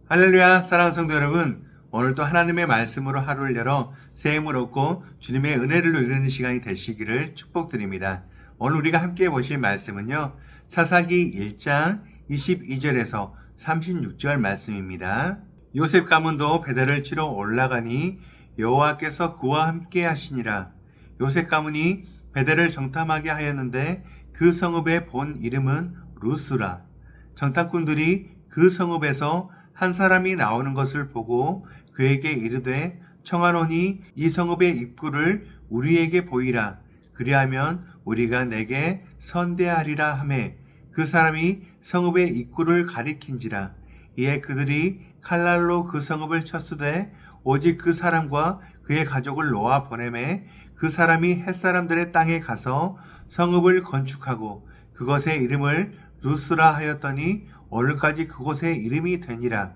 할렐루야, 사랑하는 성도 여러분. 오늘도 하나님의 말씀으로 하루를 열어 새 힘을 얻고 주님의 은혜를 누리는 시간이 되시기를 축복드립니다. 오늘 우리가 함께 보실 말씀은요, 사사기 1장 22절에서 36절 말씀입니다. 요셉 가문도 베델을 치러 올라가니 여호와께서 그와 함께 하시니라. 요셉 가문이 베델을 정탐하게 하였는데 그 성읍의 본 이름은 루스라. 정탐꾼들이 그 성읍에서 한 사람이 나오는 것을 보고 그에게 이르되 청하노니 이 성읍의 입구를 우리에게 보이라. 그리하면 우리가 내게 선대하리라 하매 그 사람이 성읍의 입구를 가리킨지라. 이에 그들이 칼날로 그 성읍을 쳤으되 오직 그 사람과 그의 가족을 놓아 보내매 그 사람이 햇사람들의 땅에 가서 성읍을 건축하고 그것의 이름을 루스라 하였더니 오늘까지 그곳의 이름이 되니라.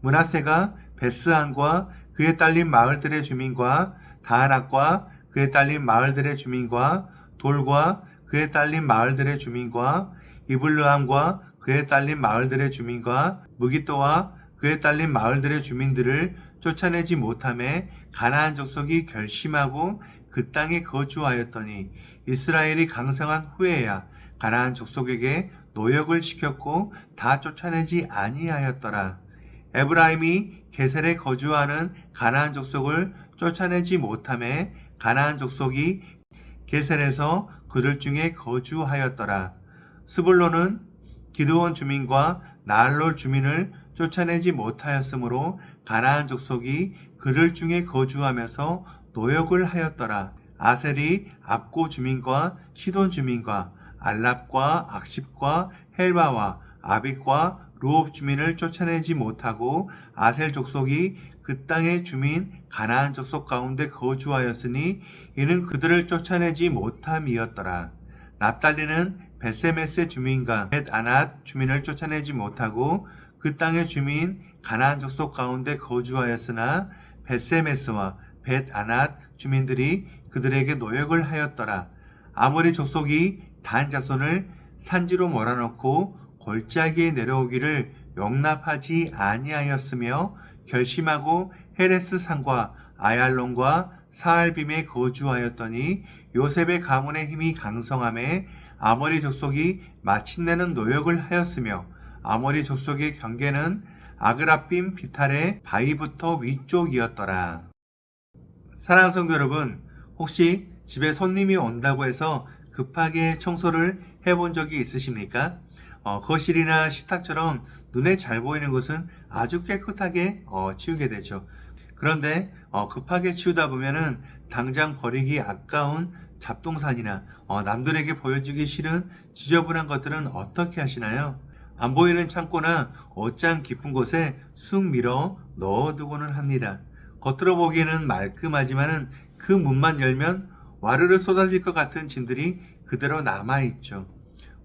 므낫세가 베스안과 그에 딸린 마을들의 주민과 다낙과 그에 딸린 마을들의 주민과 돌과 그에 딸린 마을들의 주민과 이블르함과 그에 딸린 마을들의 주민과 무기또와 그에 딸린 마을들의 주민들을 쫓아내지 못하매 가나안 족속이 결심하고 그 땅에 거주하였더니 이스라엘이 강성한 후에야 가나안 족속에게 노역을 시켰고 다 쫓아내지 아니하였더라. 에브라임이 게셀에 거주하는 가나안 족속을 쫓아내지 못하매 가나안 족속이 게셀에서 그들 중에 거주하였더라. 스불론은 기드온 주민과 나알롤 주민을 쫓아내지 못하였으므로 가나안 족속이 그들 중에 거주하면서 노역을 하였더라. 아셀이 압고 주민과 시돈 주민과 알랍과 악십과 헬바와 아빅과 루옵 주민을 쫓아내지 못하고 아셀 족속이 그 땅의 주민 가나안 족속 가운데 거주하였으니 이는 그들을 쫓아내지 못함이었더라. 납달리는 벳세메스 주민과 벳아낫 주민을 쫓아내지 못하고 그 땅의 주민 가나안 족속 가운데 거주하였으나 벳세메스와 벳아낫 주민들이 그들에게 노역을 하였더라. 아모리 족속이 단 자손을 산지로 몰아넣고 골짜기에 내려오기를 용납하지 아니하였으며 결심하고 헤레스 산과 아얄론과 사알빔에 거주하였더니 요셉의 가문의 힘이 강성함에 아모리 족속이 마침내는 노역을 하였으며 아모리 족속의 경계는 아그라빔 비탈의 바위부터 위쪽이었더라. 사랑하는 성도 여러분, 혹시 집에 손님이 온다고 해서 급하게 청소를 해본 적이 있으십니까? 거실이나 식탁처럼 눈에 잘 보이는 곳은 아주 깨끗하게 치우게 되죠. 그런데 급하게 치우다 보면은 당장 버리기 아까운 잡동사니나 남들에게 보여주기 싫은 지저분한 것들은 어떻게 하시나요? 안 보이는 창고나 옷장 깊은 곳에 쑥 밀어 넣어두고는 합니다. 겉으로 보기에는 말끔하지만은 그 문만 열면 와르르 쏟아질 것 같은 짐들이 그대로 남아있죠.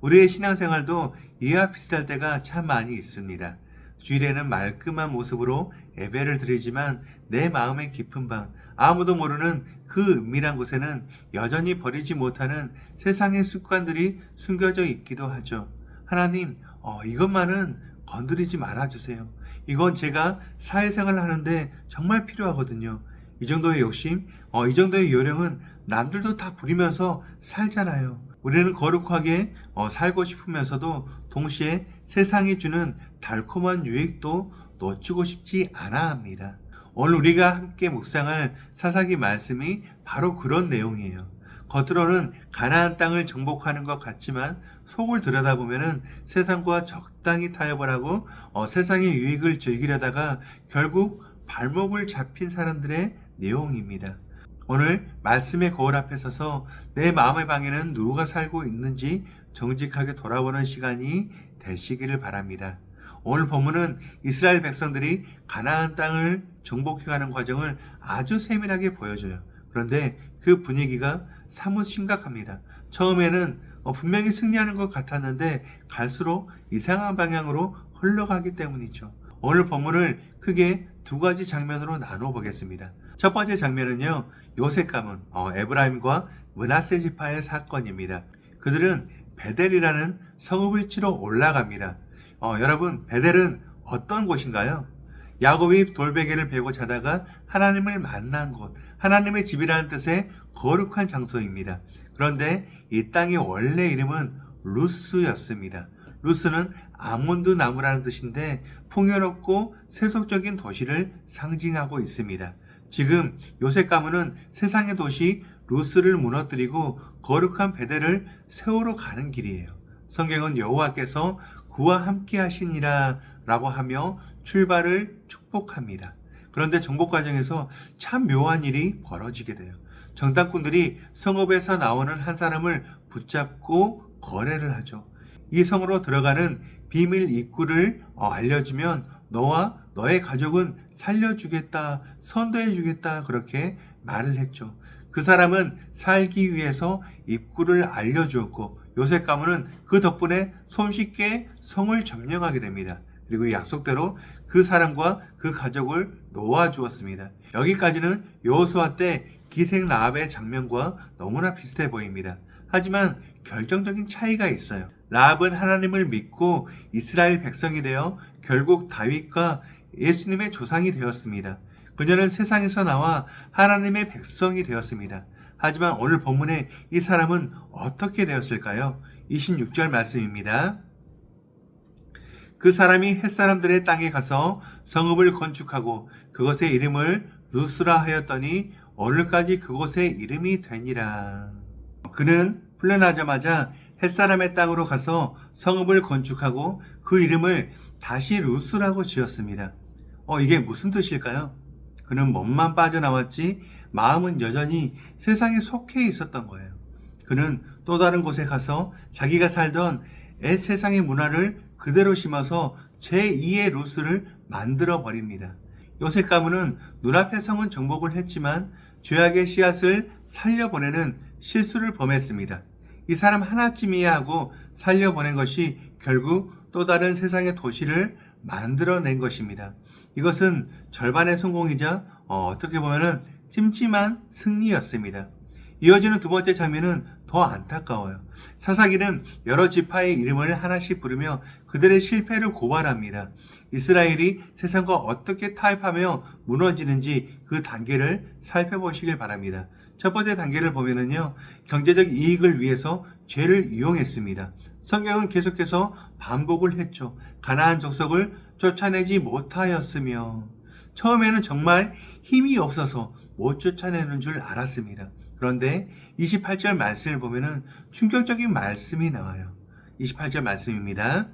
우리의 신앙생활도 이와 비슷할 때가 참 많이 있습니다. 주일에는 말끔한 모습으로 예배를 드리지만 내 마음의 깊은 방, 아무도 모르는 그 은밀한 곳에는 여전히 버리지 못하는 세상의 습관들이 숨겨져 있기도 하죠. 하나님, 이것만은 건드리지 말아주세요. 이건 제가 사회생활을 하는데 정말 필요하거든요. 이 정도의 욕심, 이 정도의 요령은 남들도 다 부리면서 살잖아요. 우리는 거룩하게 살고 싶으면서도 동시에 세상이 주는 달콤한 유익도 놓치고 싶지 않아 합니다. 오늘 우리가 함께 묵상할 사사기 말씀이 바로 그런 내용이에요. 겉으로는 가나안 땅을 정복하는 것 같지만 속을 들여다보면 세상과 적당히 타협을 하고 세상의 유익을 즐기려다가 결국 발목을 잡힌 사람들의 내용입니다. 오늘 말씀의 거울 앞에 서서 내 마음의 방에는 누가 살고 있는지 정직하게 돌아보는 시간이 되시기를 바랍니다. 오늘 본문은 이스라엘 백성들이 가나안 땅을 정복해가는 과정을 아주 세밀하게 보여줘요. 그런데 그 분위기가 사뭇 심각합니다. 처음에는 분명히 승리하는 것 같았는데 갈수록 이상한 방향으로 흘러가기 때문이죠. 오늘 본문을 크게 두 가지 장면으로 나눠 보겠습니다. 첫 번째 장면은요, 요셉 가문 에브라임과 므낫세 지파의 사건입니다. 그들은 베델이라는 성읍을 치러 올라갑니다. 여러분, 베델은 어떤 곳인가요? 야곱이 돌베개를 베고 자다가 하나님을 만난 곳, 하나님의 집이라는 뜻의 거룩한 장소입니다. 그런데 이 땅의 원래 이름은 루스였습니다. 루스는 아몬드 나무라는 뜻인데 풍요롭고 세속적인 도시를 상징하고 있습니다. 지금 요셉 가문은 세상의 도시 루스를 무너뜨리고 거룩한 베델을 세우러 가는 길이에요. 성경은 여호와께서 그와 함께 하시니라 라고 하며 출발을 축복합니다. 그런데 정복 과정에서 참 묘한 일이 벌어지게 돼요. 정탐꾼들이 성읍에서 나오는 한 사람을 붙잡고 거래를 하죠. 이 성으로 들어가는 비밀 입구를 알려주면 너와 너의 가족은 살려주겠다, 선도해주겠다 그렇게 말을 했죠. 그 사람은 살기 위해서 입구를 알려주었고 요셉 가문은 그 덕분에 손쉽게 성을 점령하게 됩니다. 그리고 약속대로 그 사람과 그 가족을 놓아주었습니다. 여기까지는 여호수아 때 기생 라합의 장면과 너무나 비슷해 보입니다. 하지만 결정적인 차이가 있어요. 라합은 하나님을 믿고 이스라엘 백성이 되어 결국 다윗과 예수님의 조상이 되었습니다. 그녀는 세상에서 나와 하나님의 백성이 되었습니다. 하지만 오늘 본문에 이 사람은 어떻게 되었을까요? 26절 말씀입니다. 그 사람이 햇사람들의 땅에 가서 성읍을 건축하고 그것의 이름을 루스라 하였더니 오늘까지 그곳의 이름이 되니라. 그는 풀려나자마자 햇사람의 땅으로 가서 성읍을 건축하고 그 이름을 다시 루스라고 지었습니다. 이게 무슨 뜻일까요? 그는 몸만 빠져나왔지 마음은 여전히 세상에 속해 있었던 거예요. 그는 또 다른 곳에 가서 자기가 살던 옛 세상의 문화를 그대로 심어서 제2의 루스를 만들어 버립니다. 요셉 가문은 눈앞의 성은 정복을 했지만 죄악의 씨앗을 살려보내는 실수를 범했습니다. 이 사람 하나쯤이야 하고 살려보낸 것이 결국 또 다른 세상의 도시를 만들어낸 것입니다. 이것은 절반의 성공이자 어떻게 보면 찜찜한 승리였습니다. 이어지는 두 번째 장면은 더 안타까워요. 사사기는 여러 지파의 이름을 하나씩 부르며 그들의 실패를 고발합니다. 이스라엘이 세상과 어떻게 타협하며 무너지는지 그 단계를 살펴보시길 바랍니다. 첫 번째 단계를 보면은요, 경제적 이익을 위해서 죄를 이용했습니다. 성경은 계속해서 반복을 했죠. 가나안 족속을 쫓아내지 못하였으며, 처음에는 정말 힘이 없어서 못 쫓아내는 줄 알았습니다. 그런데 28절 말씀을 보면은 충격적인 말씀이 나와요. 28절 말씀입니다.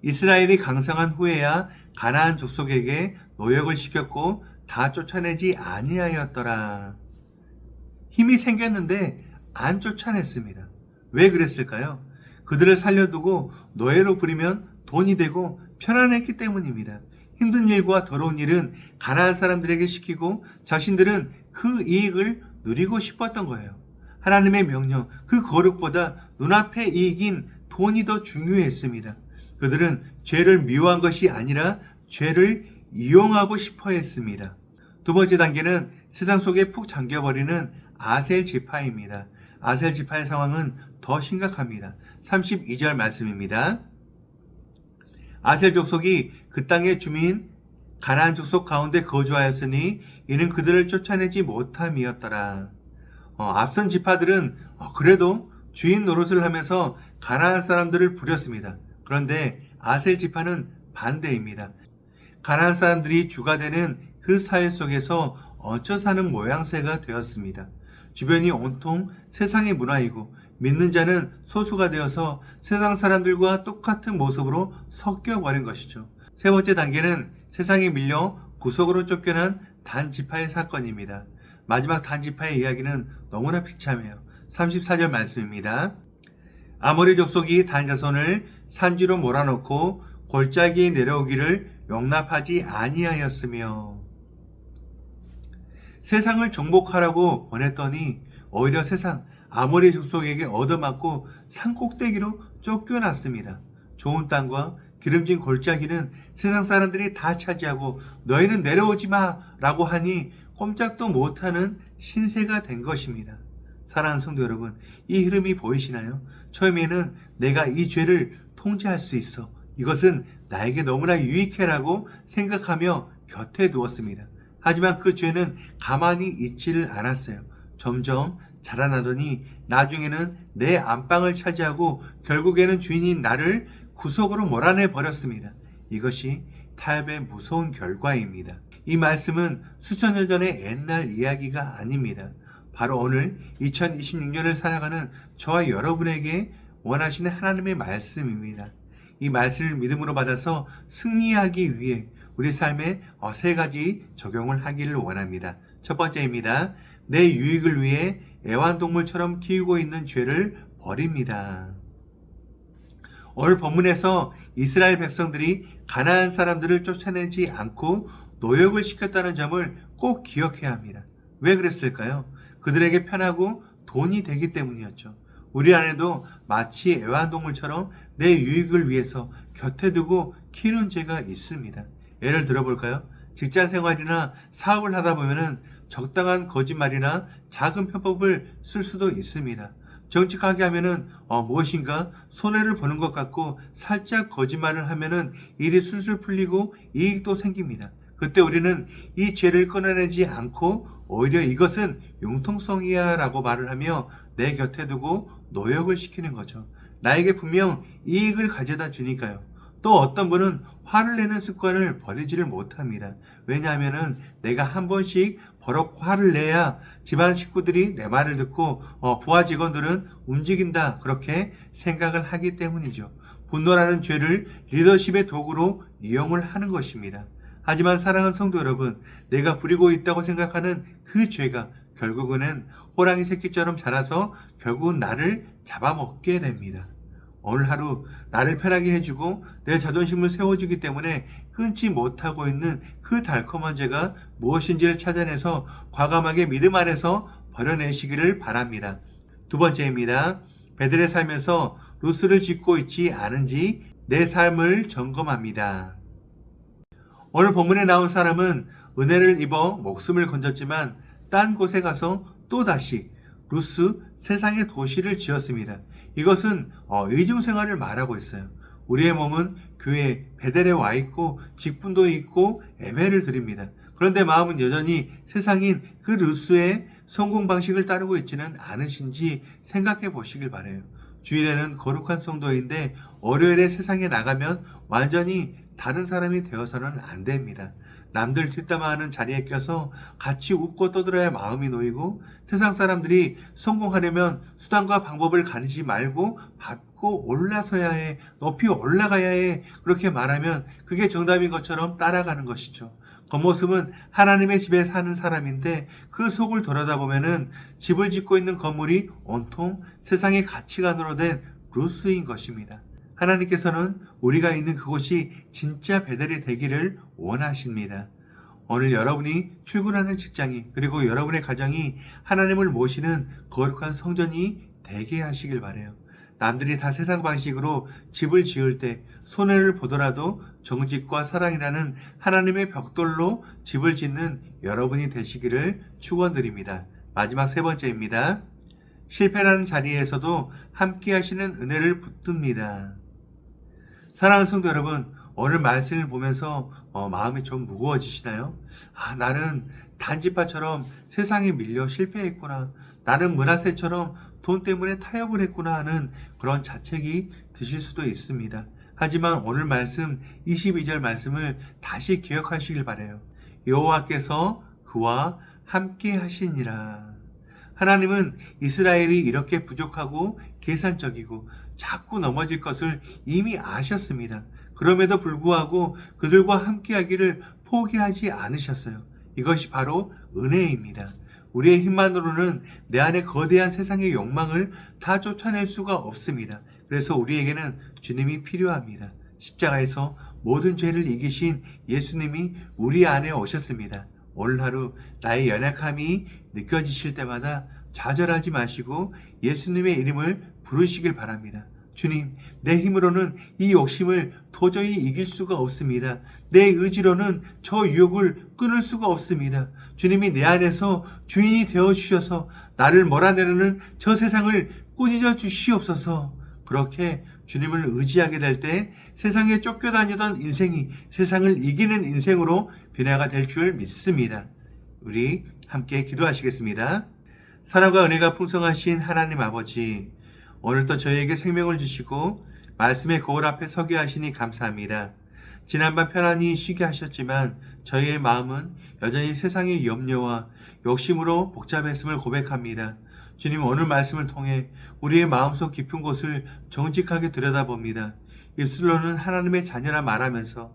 이스라엘이 강성한 후에야 가나안 족속에게 노역을 시켰고 다 쫓아내지 아니하였더라. 힘이 생겼는데 안 쫓아냈습니다. 왜 그랬을까요? 그들을 살려두고 노예로 부리면 돈이 되고 편안했기 때문입니다. 힘든 일과 더러운 일은 가나안 사람들에게 시키고 자신들은 그 이익을 누리고 싶었던 거예요. 하나님의 명령, 그 거룩보다 눈앞의 이익인 돈이 더 중요했습니다. 그들은 죄를 미워한 것이 아니라 죄를 이용하고 싶어 했습니다. 두 번째 단계는 세상 속에 푹 잠겨버리는 아셀 지파입니다. 아셀 지파의 상황은 더 심각합니다. 32절 말씀입니다. 아셀 족속이 그 땅의 주민 가나안 족속 가운데 거주하였으니 이는 그들을 쫓아내지 못함이었더라. 앞선 지파들은 그래도 주인 노릇을 하면서 가나안 사람들을 부렸습니다. 그런데 아셀 지파는 반대입니다. 가나안 사람들이 주가 되는 그 사회 속에서 얹혀 사는 모양새가 되었습니다. 주변이 온통 세상의 문화이고 믿는 자는 소수가 되어서 세상 사람들과 똑같은 모습으로 섞여버린 것이죠. 세 번째 단계는 세상에 밀려 구석으로 쫓겨난 단 지파의 사건입니다. 마지막 단 지파의 이야기는 너무나 비참해요. 34절 말씀입니다. 아모리 족속이 단 자손을 산지로 몰아넣고 골짜기에 내려오기를 용납하지 아니하였으며, 세상을 정복하라고 보냈더니 오히려 세상 아모리 족속에게 얻어맞고 산꼭대기로 쫓겨났습니다. 좋은 땅과 기름진 골짜기는 세상 사람들이 다 차지하고 너희는 내려오지 마 라고 하니 꼼짝도 못하는 신세가 된 것입니다. 사랑하는 성도 여러분, 이 흐름이 보이시나요? 처음에는 내가 이 죄를 통제할 수 있어, 이것은 나에게 너무나 유익해라고 생각하며 곁에 두었습니다. 하지만 그 죄는 가만히 있지를 않았어요. 점점 자라나더니 나중에는 내 안방을 차지하고 결국에는 주인인 나를 구속으로 몰아내 버렸습니다. 이것이 타협의 무서운 결과입니다. 이 말씀은 수천 년 전의 옛날 이야기가 아닙니다. 바로 오늘 2026년을 살아가는 저와 여러분에게 원하시는 하나님의 말씀입니다. 이 말씀을 믿음으로 받아서 승리하기 위해 우리 삶에 세 가지 적용을 하기를 원합니다. 첫 번째입니다. 내 유익을 위해 애완동물처럼 키우고 있는 죄를 버립니다. 오늘 본문에서 이스라엘 백성들이 가나안 사람들을 쫓아내지 않고 노역을 시켰다는 점을 꼭 기억해야 합니다. 왜 그랬을까요? 그들에게 편하고 돈이 되기 때문이었죠. 우리 안에도 마치 애완동물처럼 내 유익을 위해서 곁에 두고 키우는 죄가 있습니다. 예를 들어볼까요? 직장 생활이나 사업을 하다 보면은 적당한 거짓말이나 작은 편법을 쓸 수도 있습니다. 정직하게 하면은 무엇인가 손해를 보는 것 같고 살짝 거짓말을 하면은 일이 술술 풀리고 이익도 생깁니다. 그때 우리는 이 죄를 끊어내지 않고 오히려 이것은 융통성이야 라고 말을 하며 내 곁에 두고 노역을 시키는 거죠. 나에게 분명 이익을 가져다 주니까요. 또 어떤 분은 화를 내는 습관을 버리지를 못합니다. 왜냐하면은 내가 한 번씩 버럭 화를 내야 집안 식구들이 내 말을 듣고 부하 직원들은 움직인다 그렇게 생각을 하기 때문이죠. 분노라는 죄를 리더십의 도구로 이용을 하는 것입니다. 하지만 사랑하는 성도 여러분, 내가 부리고 있다고 생각하는 그 죄가 결국은 호랑이 새끼처럼 자라서 결국은 나를 잡아먹게 됩니다. 오늘 하루 나를 편하게 해주고 내 자존심을 세워주기 때문에 끊지 못하고 있는 그 달콤한 죄가 무엇인지를 찾아내서 과감하게 믿음 안에서 버려내시기를 바랍니다. 두 번째입니다. 베들의 삶에서 루스를 짓고 있지 않은지 내 삶을 점검합니다. 오늘 본문에 나온 사람은 은혜를 입어 목숨을 건졌지만 딴 곳에 가서 또다시 루스 세상의 도시를 지었습니다. 이것은 의중생활을 말하고 있어요. 우리의 몸은 교회 베델에 와 있고 직분도 있고 예배를 드립니다. 그런데 마음은 여전히 세상인 그 루스의 성공 방식을 따르고 있지는 않으신지 생각해 보시길 바라요. 주일에는 거룩한 성도인데 월요일에 세상에 나가면 완전히 다른 사람이 되어서는 안 됩니다. 남들 뒷담화하는 자리에 껴서 같이 웃고 떠들어야 마음이 놓이고 세상 사람들이 성공하려면 수단과 방법을 가리지 말고 밟고 올라서야 해, 높이 올라가야 해 그렇게 말하면 그게 정답인 것처럼 따라가는 것이죠. 겉모습은 하나님의 집에 사는 사람인데 그 속을 돌아다보면은 집을 짓고 있는 건물이 온통 세상의 가치관으로 된 루스인 것입니다. 하나님께서는 우리가 있는 그곳이 진짜 베델이 되기를 원하십니다. 오늘 여러분이 출근하는 직장이 그리고 여러분의 가정이 하나님을 모시는 거룩한 성전이 되게 하시길 바라요. 남들이 다 세상 방식으로 집을 지을 때 손해를 보더라도 정직과 사랑이라는 하나님의 벽돌로 집을 짓는 여러분이 되시기를 축원드립니다. 마지막 세 번째입니다. 실패라는 자리에서도 함께 하시는 은혜를 붙듭니다. 사랑하는 성도 여러분, 오늘 말씀을 보면서 마음이 좀 무거워지시나요? 나는 단지파처럼 세상에 밀려 실패했구나. 나는 므낫세처럼 돈 때문에 타협을 했구나 하는 그런 자책이 드실 수도 있습니다. 하지만 오늘 말씀 22절 말씀을 다시 기억하시길 바라요. 여호와께서 그와 함께 하시니라. 하나님은 이스라엘이 이렇게 부족하고 계산적이고 자꾸 넘어질 것을 이미 아셨습니다. 그럼에도 불구하고 그들과 함께하기를 포기하지 않으셨어요. 이것이 바로 은혜입니다. 우리의 힘만으로는 내 안에 거대한 세상의 욕망을 다 쫓아낼 수가 없습니다. 그래서 우리에게는 주님이 필요합니다. 십자가에서 모든 죄를 이기신 예수님이 우리 안에 오셨습니다. 오늘 하루 나의 연약함이 느껴지실 때마다 좌절하지 마시고 예수님의 이름을 부르시길 바랍니다. 주님, 내 힘으로는 이 욕심을 도저히 이길 수가 없습니다. 내 의지로는 저 유혹을 끊을 수가 없습니다. 주님이 내 안에서 주인이 되어주셔서 나를 몰아내려는 저 세상을 꾸짖어 주시옵소서. 그렇게 주님을 의지하게 될 때 세상에 쫓겨다니던 인생이 세상을 이기는 인생으로 변화가 될 줄 믿습니다. 우리 함께 기도하시겠습니다. 사랑과 은혜가 풍성하신 하나님 아버지, 오늘도 저희에게 생명을 주시고 말씀의 거울 앞에 서게 하시니 감사합니다. 지난밤 편안히 쉬게 하셨지만 저희의 마음은 여전히 세상의 염려와 욕심으로 복잡했음을 고백합니다. 주님, 오늘 말씀을 통해 우리의 마음속 깊은 곳을 정직하게 들여다봅니다. 입술로는 하나님의 자녀라 말하면서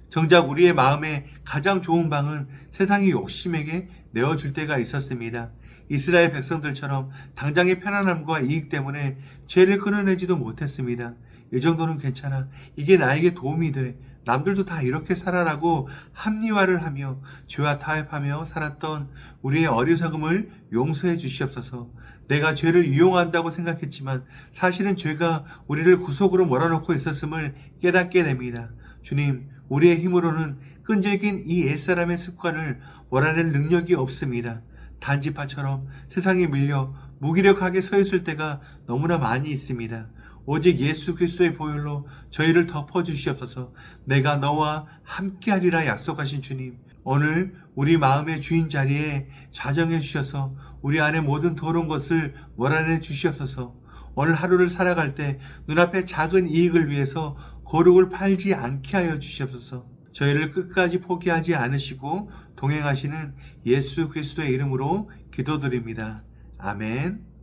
정작 우리의 마음에 가장 좋은 방은 세상의 욕심에게 내어줄 때가 있었습니다. 이스라엘 백성들처럼 당장의 편안함과 이익 때문에 죄를 끊어내지도 못했습니다. 이 정도는 괜찮아. 이게 나에게 도움이 돼. 남들도 다 이렇게 살아라고 합리화를 하며 죄와 타협하며 살았던 우리의 어리석음을 용서해 주시옵소서. 내가 죄를 이용한다고 생각했지만 사실은 죄가 우리를 구속으로 몰아넣고 있었음을 깨닫게 됩니다. 주님, 우리의 힘으로는 끈질긴 이 옛사람의 습관을 몰아낼 능력이 없습니다. 단지파처럼 세상에 밀려 무기력하게 서 있을 때가 너무나 많이 있습니다. 오직 예수 그리스도의 보혈로 저희를 덮어주시옵소서. 내가 너와 함께하리라 약속하신 주님, 오늘 우리 마음의 주인 자리에 좌정해 주셔서 우리 안에 모든 더러운 것을 몰아내 주시옵소서. 오늘 하루를 살아갈 때 눈앞에 작은 이익을 위해서 거룩을 팔지 않게 하여 주시옵소서. 저희를 끝까지 포기하지 않으시고 동행하시는 예수 그리스도의 이름으로 기도드립니다. 아멘.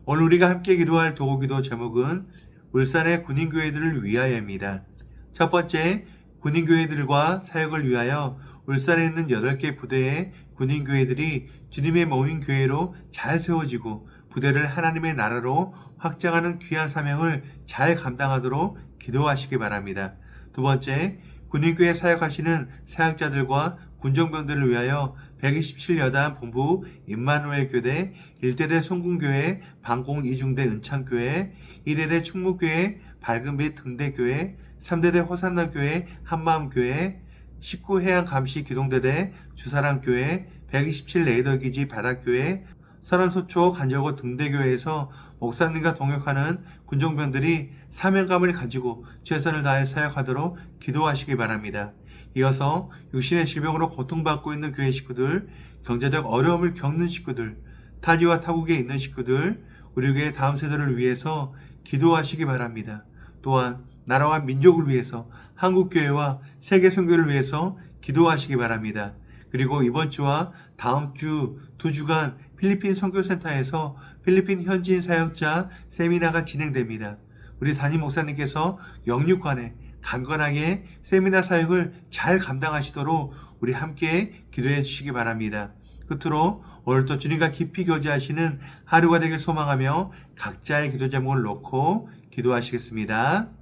오늘 우리가 함께 기도할 도구기도 제목은 울산의 군인교회들을 위하여입니다. 첫 번째, 군인교회들과 사역을 위하여 울산에 있는 8개 부대의 군인교회들이 주님의 모인 교회로 잘 세워지고 부대를 하나님의 나라로 확장하는 귀한 사명을 잘 감당하도록 기도하시기 바랍니다. 두 번째, 군인교회 사역하시는 사역자들과 군정병들을 위하여 127여단 본부 임마누엘 교대, 1대대 송군교회, 방공 이중대 은창교회, 2대대 충무교회, 밝은빛 등대교회, 3대대 호산나교회, 한마음교회, 19해양 감시 기동대대, 주사랑교회, 127 레이더기지 바닥교회, 서란소초 간절곶 등대교회에서 목사님과 동역하는 군종병들이 사명감을 가지고 최선을 다해 사역하도록 기도하시기 바랍니다. 이어서 육신의 질병으로 고통받고 있는 교회 식구들, 경제적 어려움을 겪는 식구들, 타지와 타국에 있는 식구들, 우리 교회 다음 세대를 위해서 기도하시기 바랍니다. 또한 나라와 민족을 위해서 한국교회와 세계 선교를 위해서 기도하시기 바랍니다. 그리고 이번 주와 다음 주 2주간 필리핀 선교센터에서 필리핀 현지인 사역자 세미나가 진행됩니다. 우리 담임 목사님께서 영육관에 강건하게 세미나 사역을 잘 감당하시도록 우리 함께 기도해 주시기 바랍니다. 끝으로 오늘도 주님과 깊이 교제하시는 하루가 되길 소망하며 각자의 기도 제목을 놓고 기도하시겠습니다.